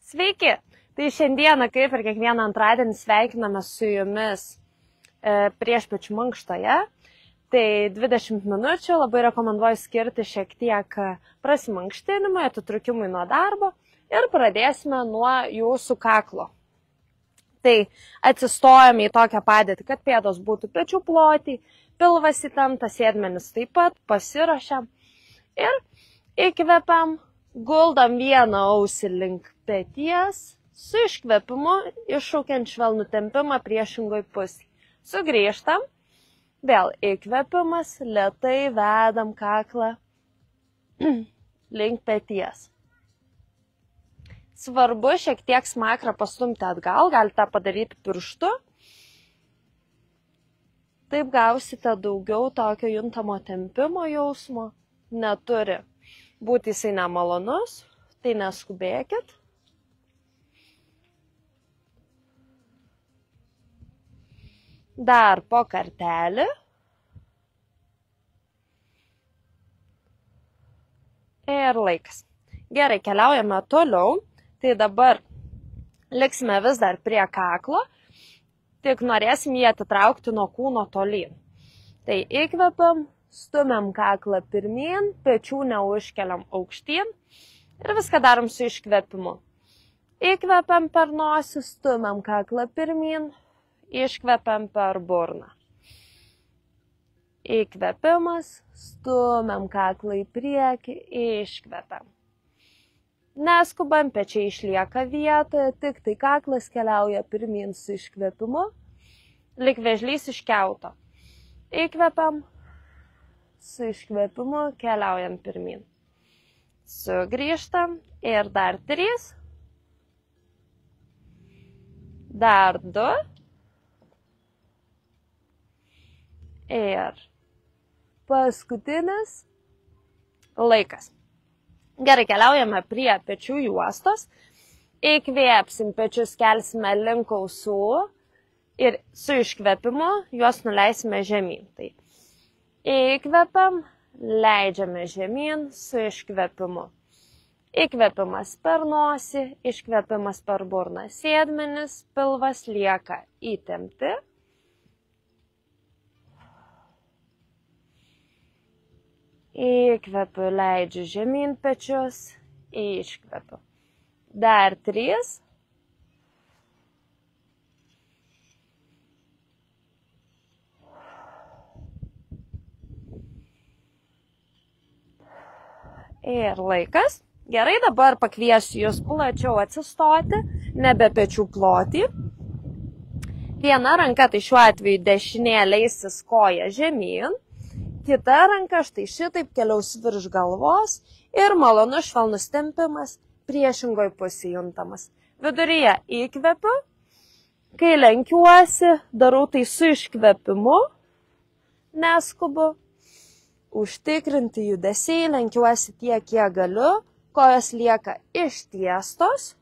Sveiki! Tai šiandieną, kaip ir kiekvieną antradienį, sveikiname su jumis priešpečių mankštoje. Tai 20 minučių labai rekomenduoju skirti šiek tiek prasimankštinimui, atitrūkimui nuo darbo ir pradėsime nuo jūsų kaklo. Tai atsistojame į tokią padėtį, kad pėdos būtų pečių plotį, pilvas įtemptas, sėdmenis taip pat, pasiruošiam ir įkvepiam, guldam vieną ausį link peties, su iškvepimu iššaukiant švelnų tempimą priešingoj pusėj. Sugrįžtam, vėl įkvepimas, lėtai vedam kaklą link peties. Svarbu šiek tiek smakrą pastumti atgal, galite tą padaryti pirštu. Taip gausite daugiau tokio juntamo tempimo jausmo. Neturi būti jisai nemalonus, tai neskubėkit. Dar po kartelį. Ir laikas. Gerai, keliaujame toliau. Tai dabar liksime vis dar prie kaklo, tik norėsim jį atitraukti nuo kūno tolyn. Tai įkvepiam, stumiam kaklą pirmyn, pečių neužkeliam aukštyn ir viską darom su iškvepimu. Įkvepiam per nosį, stumiam kaklą pirmyn, iškvepiam per burną. Įkvepimas, stumiam kaklą į priekį, iškvepiam. Neskubam, pečiai išlieka vietoje, tik tai kaklas keliauja pirmyn su iškvepimu, lyg vėžlys iš kiauto. Įkvepiam, su iškvepimu keliaujam pirmyn. Sugrįžtam ir dar 3. Dar 2. Ir paskutinis laikas. Gerai, keliaujame prie pečių juostos. Įkvėpsim, pečius kelsime link ausų ir su iškvepimu juos nuleisime žemyn. Tai įkvepiam, leidžiame žemyn su iškvepimu. Įkvepimas per nosį, iškvepimas per burną. Sėdmenis, pilvas lieka įtempti. Įkvepiu, leidžiu žemyn pečius, iškvepiu. Dar 3. Ir laikas. Gerai, dabar pakviesiu jūs plačiau atsistoti, nebe pečių plotį. Viena ranka, tai šiuo atveju dešinė, leisis koja žemyn. Kita ranka štai šitaip keliaus virš galvos ir malonus švelnus tempimas priešingoj pusėje juntamas. Viduryje įkvepiu, kai lenkiuosi, darau tai su iškvepimu, neskubu, užtikrinti judesiai, lenkiuosi tiek, kiek galiu, kojos lieka ištiestos.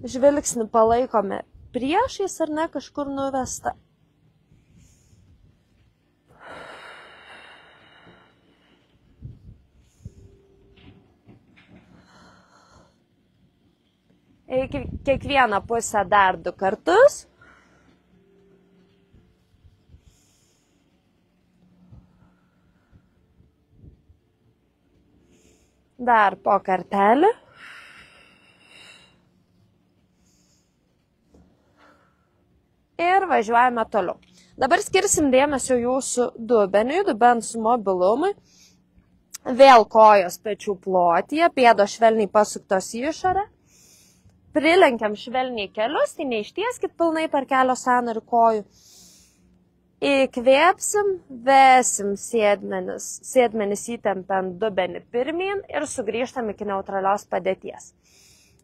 Žvilgsnį palaikome priešais ar ne kažkur nuvesta. Kiekvieną pusę dar 2 kartus. Dar po kartelį. Ir važiuojame toliau. Dabar skirsim dėmesio jūsų dubeniui, dubens mobilumui. Vėl kojos pečių plotyje, pėdos švelniai pasuktos į išorę. Prilenkiam švelniai kelius, tai neištieskit pilnai per kelio sąnarį kojų. Įkvėpsim, vesim sėdmenis įtempiant dubenį pirmyn ir sugrįžtam iki neutralios padėties.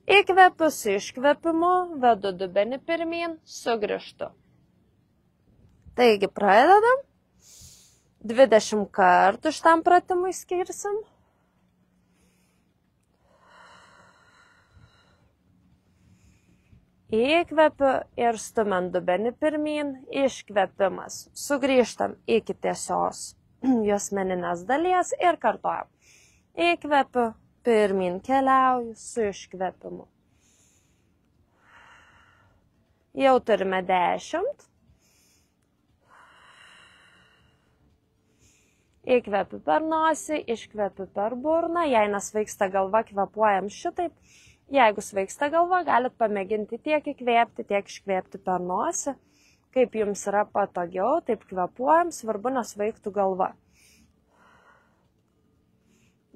Įkvepiu su iškvepimu, vedu dubenį pirmyn, sugrįžtu. Taigi pradedam. 20 kartų šitam pratimui skirsim. Įkvepiu ir stumiant dubenį pirmyn, iškvepimas. Sugrįžtam iki tiesios juosmeninės dalies ir kartuojam. Įkvepiu, pirmin keliauju su iškvepimu. Jau turime 10. Įkvepiu per nosį, iškvepiu per burną. Jei nesvaigsta galva, kvepuojam šitaip. Jeigu svaigsta galva, galit pamėginti tiek įkvėpti, tiek iškvėpti per nosį. Kaip jums yra patogiau, taip kvepuojam, svarbu nesvaigtų galva.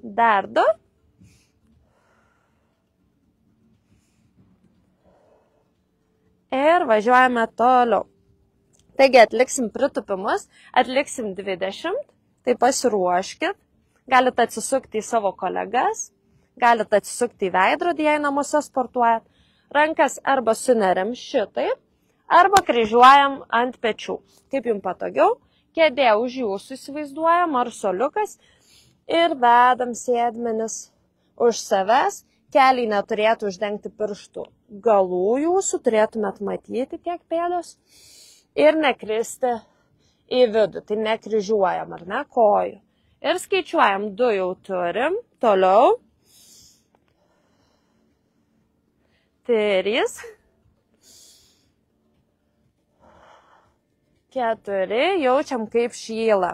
Dar 2. Ir važiuojame toliau. Taigi atliksim pritupimus, atliksim 20, tai pasiruoškit, galite atsisukti į savo kolegas, galite atsisukti į veidrodį, jei namuose sportuojat, rankas arba suneriam šitaip, arba kryžiuojam ant pečių. Kaip jums patogiau, kėdė už jūsų įsivaizduojam, ar soliukas, ir vedam sėdmenis už savęs, keliai neturėtų uždengti pirštų galų jūsų, turėtumėt matyti tiek pėdos ir nekristi į vidų, tai nekryžiuojam, ar ne, kojų. Ir skaičiuojam, 2 jau turim, toliau, 3, 4, jaučiam kaip šyla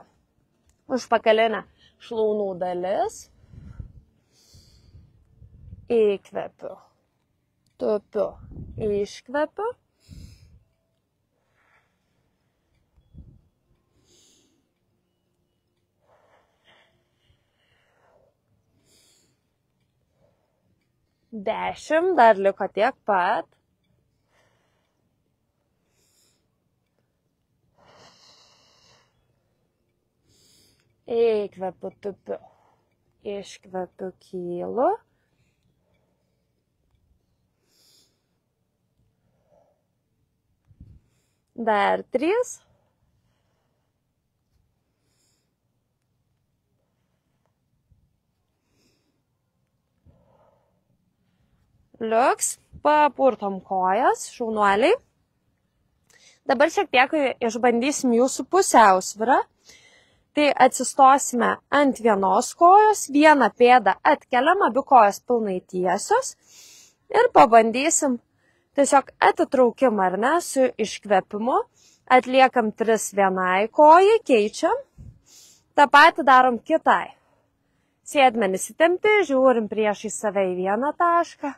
užpakalinė šlaunų dalis. Įkvepiu, tupiu, iškvepiu. Dešimt, dar liko tiek pat. Įkvepiu, tupiu, iškvepiu, kylu. Dar 3. Liuks, papurtom kojas, šaunuoliai. Dabar šiek tiek išbandysim jūsų pusiausvyrą. Tai atsistosime ant vienos kojos, vieną pėdą atkeliam, abi kojas pilnai tiesios ir pabandysim tiesiog atitraukimą, ar ne, su iškvepimu. Atliekam 3 vienai kojai, keičiam. Ta patį darom kitai. Sėdmenis įtempti, žiūrim priešai save į vieną tašką.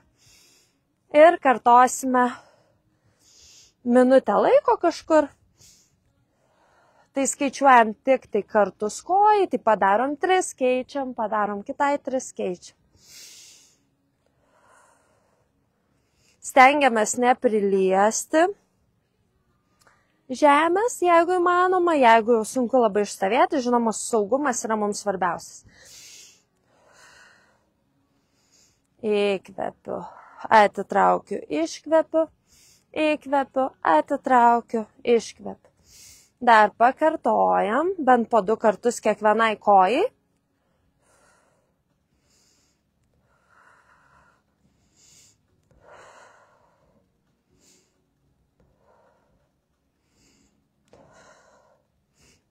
Ir kartosime minutę laiko kažkur. Tai skaičiuojam tik tai kartus kojai, tai padarom 3, keičiam, padarom kitai 3, keičiam. Stengiamės nepriliesti žemės, jeigu įmanoma, jeigu sunku labai išstovėti, žinoma, saugumas yra mums svarbiausias. Įkvepiu, atitraukiu, iškvepiu, įkvepiu, atitraukiu, iškvepiu. Dar pakartojam, bent po 2 kartus kiekvienai kojai.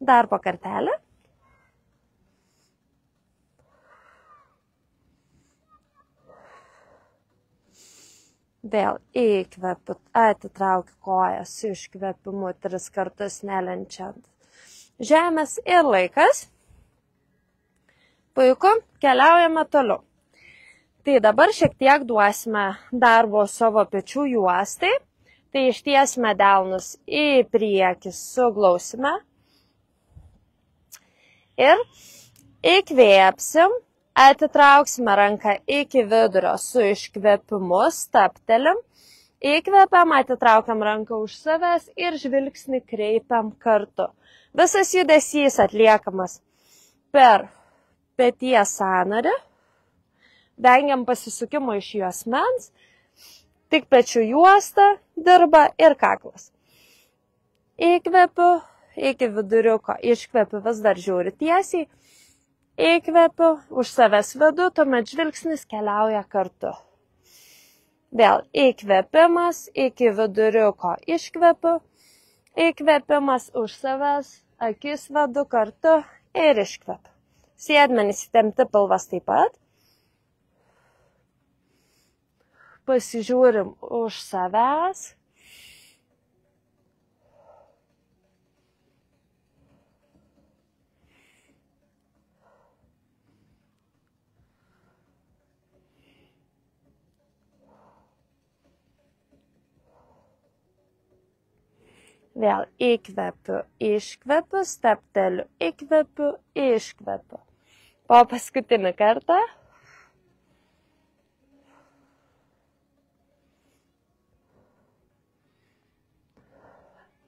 Dar po kartelę. Vėl įkvepiu, atitraukiu kojas su iškvepimu 3 kartus nelenčiant žemės ir laikas. Puiku, keliaujame toliau. Tai dabar šiek tiek duosime darbo savo pečių juostai. Tai ištiesime delnus į priekį, suglausime. Ir įkvėpsim, atitrauksime ranką iki vidurio su iškvėpimu, stabtelim. Įkvėpiam, atitraukiam ranką už savęs ir žvilgsnį kreipiam kartu. Visas judesys atliekamas per peties sąnarį. Vengiam pasisukimo iš juosmens. Tik pečių juosta dirba ir kaklas. Įkvepiu iki viduriuko, iškvepiu, vis dar žiūri tiesiai. Įkvepiu, už savęs vedu, tuomet žvilgsnis keliauja kartu. Vėl įkvepimas iki viduriuko, iškvepiu. Įkvepimas už savęs, akis vedu kartu, ir iškvepiu. Sėdmenys įtempti, pilvas taip pat. Pasižiūrim už savęs. Vėl įkvepiu, iškvepiu, stepteliu, įkvepiu, iškvepiu. Po paskutinį kartą.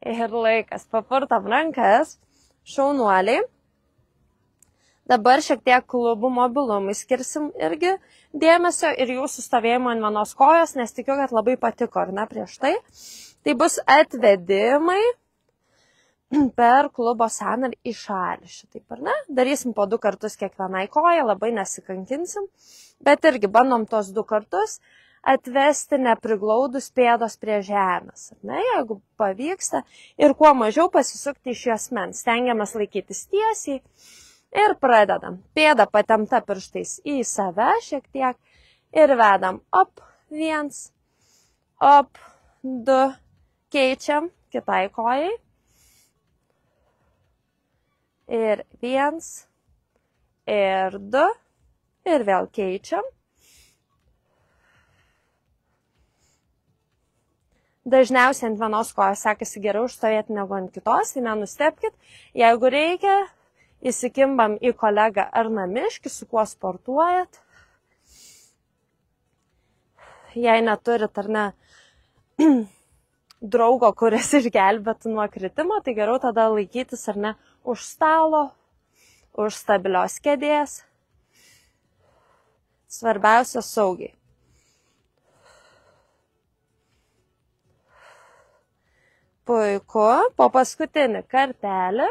Ir laikas. Papurtam rankas, šaunuoliai. Dabar šiek tiek klubų mobilumui skirsim irgi dėmesio ir jūsų stovėjimo ant vienos kojos, nes tikiu, kad labai patiko, ar ne, prieš tai. Tai bus atvedimai per klubo sąnarį į šalį. Šitaip, ar ne? Darysim po 2 kartus kiekvienai kojai, labai nesikankinsim. Bet irgi bandom tos 2 kartus atvesti nepriglaudus pėdos prie žemės. Ne? Jeigu pavyksta. Ir kuo mažiau pasisukti iš juosmens. Stengiamės laikytis tiesiai. Ir pradedam. Pėda patempta pirštais į save šiek tiek. Ir vedam. Op, 1. Op, 2. Keičiam kitai kojai. Ir 1. Ir 2. Ir vėl keičiam. Dažniausiai ant vienos kojos sekasi geriau užstovėti negu ant kitos, tai nenustepkit. Jeigu reikia, įsikimbam į kolegą ar namiškį, su kuo sportuojat. Jei neturit ar ne draugo, kuris išgelbėtų nuo kritimo, tai geriau tada laikytis ar ne už stalo, už stabilios kėdės. Svarbiausia saugiai. Puiku, po paskutinį kartelį.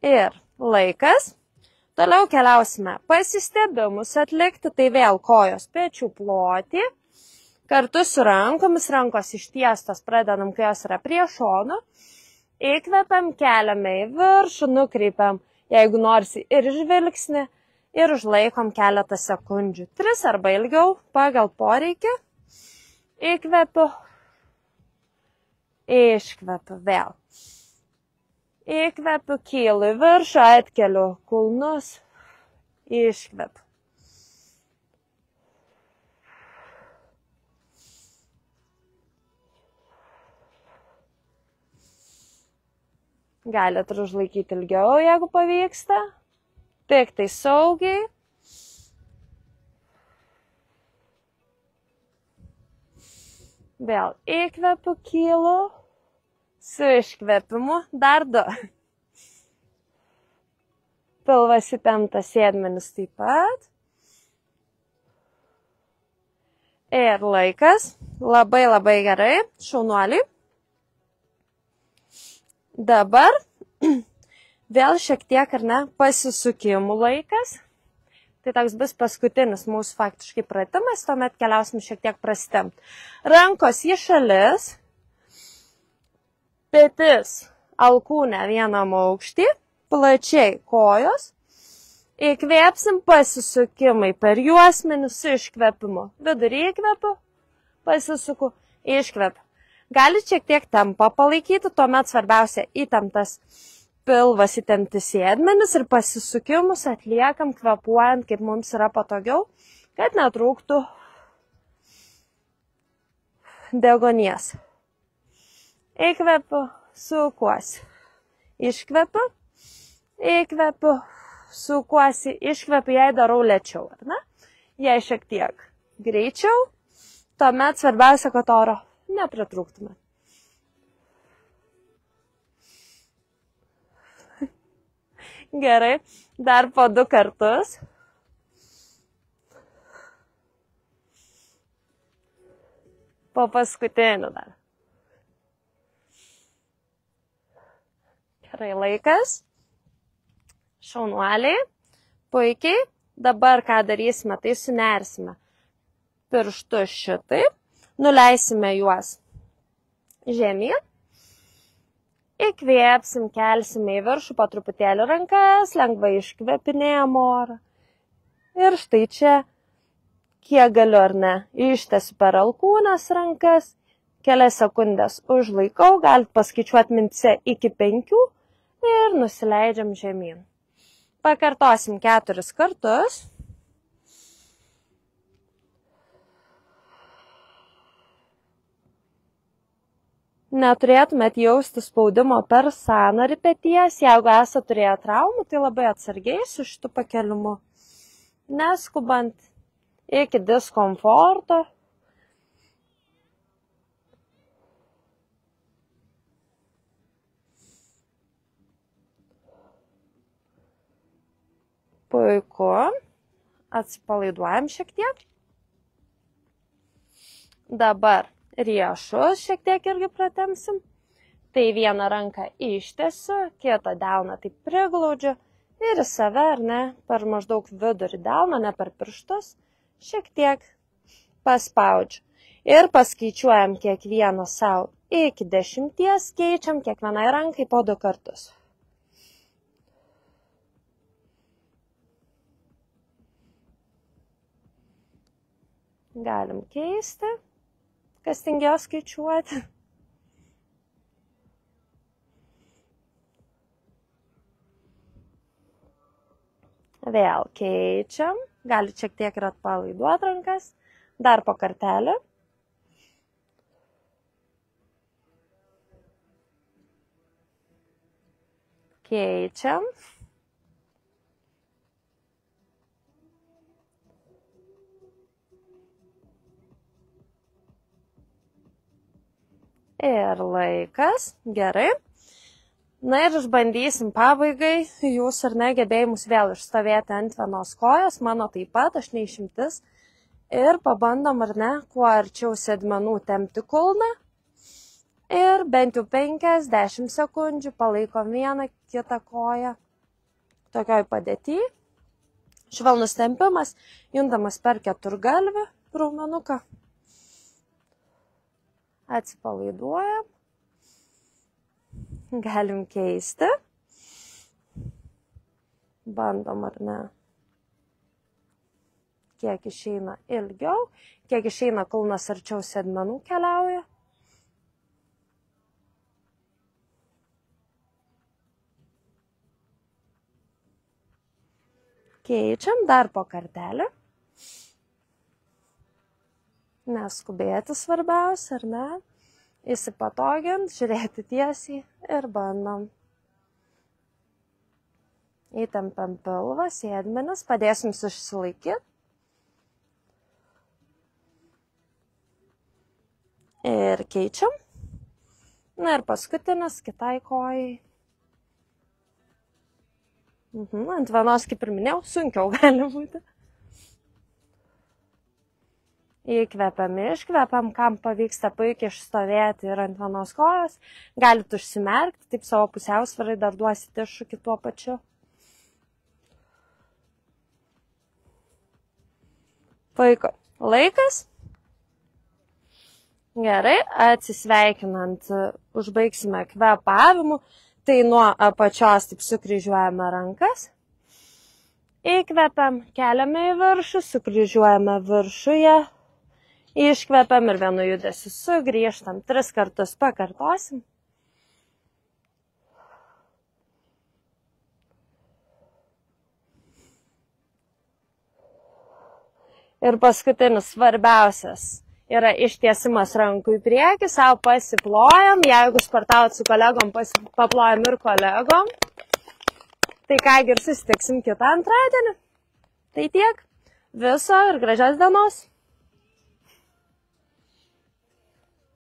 Ir laikas. Toliau keliausime pasistiebimus atlikti, tai vėl kojos pečių plotį. Kartu su rankomis, rankos ištiestos, pradedam, kai jos yra prie šonų. Įkvepiam, keliame į viršų, nukreipiam, jeigu norisi, ir žvilgsnį. Ir užlaikom keletą sekundžių. 3 arba ilgiau pagal poreikį. Įkvepiu. Iškvepiu vėl. Įkvepiu, kylu į viršų, atkeliu kulnus. Iškvepiu. Galite užlaikyti ilgiau, jeigu pavyksta. Tik tai saugiai. Vėl įkvepiu, kylu. Su iškvepimu dar 2. Pilvas įtemptas, sėdmenis taip pat. Ir laikas. Labai labai gerai. Šaunuoliai. Dabar vėl šiek tiek, ar ne, pasisukimų laikas. Tai toks bus paskutinis mūsų faktiškai pratimas, tuomet keliausim šiek tiek prasitempti. Rankos į šalis, petis alkūnę vienam aukštį, plačiai kojos. Įkvėpsim pasisukimai per juosmenis su iškvepimu. Vidurį įkvepiu, pasisuku, iškvepiu. Galit šiek tiek tempą palaikyti, tuomet svarbiausia įtemptas pilvas, įtempti sėdmenis ir pasisukimus atliekam kvepuojant, kaip mums yra patogiau, kad netrūktų deguonies. Įkvepiu, sukuosi. Iškvepiu, įkvepiu, sukuosi, iškvepiu, jei darau lėčiau, ar ne? Jei šiek tiek greičiau, tuomet svarbiausia, kad oro nepritrūktume. Gerai, dar po 2 kartus. Po paskutinių dar. Gerai, laikas. Šaunuoliai. Puikiai. Dabar ką darysime, tai sunersime pirštus šitaip, nuleisime juos žemyn, įkvėpsim, kelsime į viršų po truputėlį rankas, lengvai iškvėpinėjam orą. Ir štai čia, kiek galiu ar ne, ištesiu per alkūnes rankas, kelias sekundės užlaikau, galite paskaičiuoti mintyse iki 5 ir nusileidžiam žemyn. Pakartosim 4 kartus. Neturėtumėt jausti spaudimo per sąnarį peties. Jeigu esate turėję traumų, tai labai atsargiai su šitu pakelimu. Neskubant iki diskomforto. Puiku. Atsipalaiduojam šiek tiek. Dabar riešus šiek tiek irgi pratempsim. Tai vieną ranką ištesiu, kitą delną taip priglaudžiu ir į save, ar ne, per maždaug vidurį delną, ne per pirštus, šiek tiek paspaudžiu. Ir paskaičiuojam kiekvieną savo iki 10, keičiam kiekvienai rankai po 2 kartus. Galim keisti, kas tingiau skaičiuoti. Vėl keičiam, galite šiek tiek ir atpalaiduoti rankas, dar po kartelį. Keičiam. Ir laikas, gerai. Na ir išbandysim pabaigai jūs ar ne gebėjimus vėl išstovėti ant vienos kojos, mano taip pat, aš neišimtis. Ir pabandom ar ne, kuo arčiau sėdmenų tempti kulną. Ir bent jau 5-10 sekundžių palaikom vieną kitą koją. Tokioj padėty. Švelnus tempimas, juntamas per keturgalvį raumenuką. Atsipalaiduojam. Galim keisti. Bandom ar ne. Kiek išeina ilgiau, kiek išeina kulnas arčiau sėdmenų keliauja. Keičiam dar po kartelį. Neskubėti svarbiausia, ar ne? Įsipatogint, žiūrėti tiesiai ir bandom. Įtempiam pilvą, sėdmenis, padėsim susilaikyti. Ir keičiam. Na ir paskutinis kitai kojai. Ant vienos, kaip ir minėjau, sunkiau gali būti. Įkvepiam, iškvepiam, kam pavyksta puikiai išstovėti ir ant vienos kojos. Galite užsimerkti, taip savo pusiausvyrai dar duosite iššūkį tuo pačiu. Puiku. Laikas. Gerai, atsisveikinant, užbaigsime kvėpavimu. Tai nuo apačios taip sukryžiuojame rankas. Įkvepiam, keliame į viršų, sukryžiuojame viršuje. Iškvepiam ir vienu judesiu sugrįžtam. 3 kartus pakartosim. Ir paskutinis svarbiausias yra ištiesimas rankų į priekį, savo pasiplojam. Jeigu sportavot su kolegom, paplojam ir kolegom. Tai kągi ir susitiksim kitą antradienį. Tai tiek. Viso ir gražios dienos.